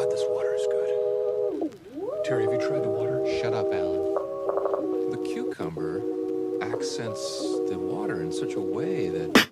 God, this water is good. Terry, have you tried the water? Shut up, Alan. The cucumber accents the water in such a way that...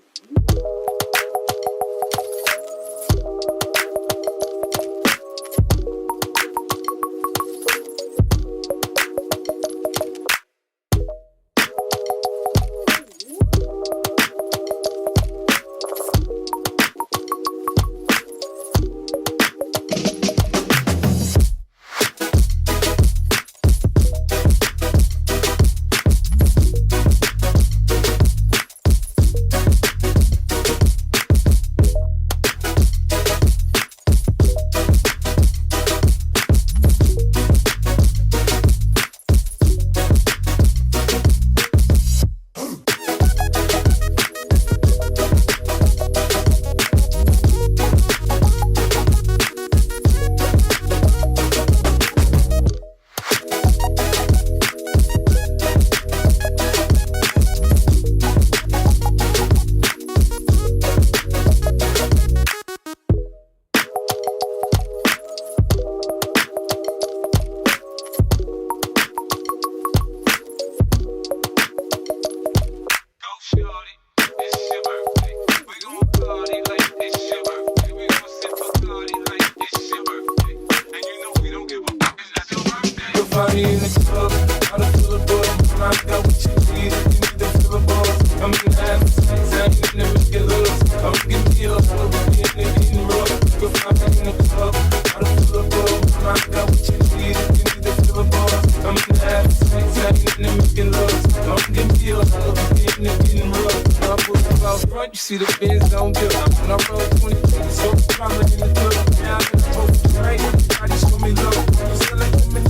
You see the Benz on dip. When I roll 20, so drama in the club. Now I'm in the post, right? Everybody show me love. You still like me,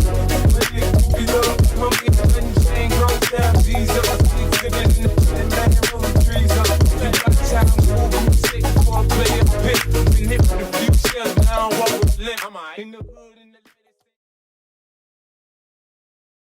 but you be love. Come get the money, chain grows down. G's up, six, living in the man, rolling trees up. You got time, moving, sick, before I play a pick. Been hit with a few shells, now I don't walk with a limp. In the hood.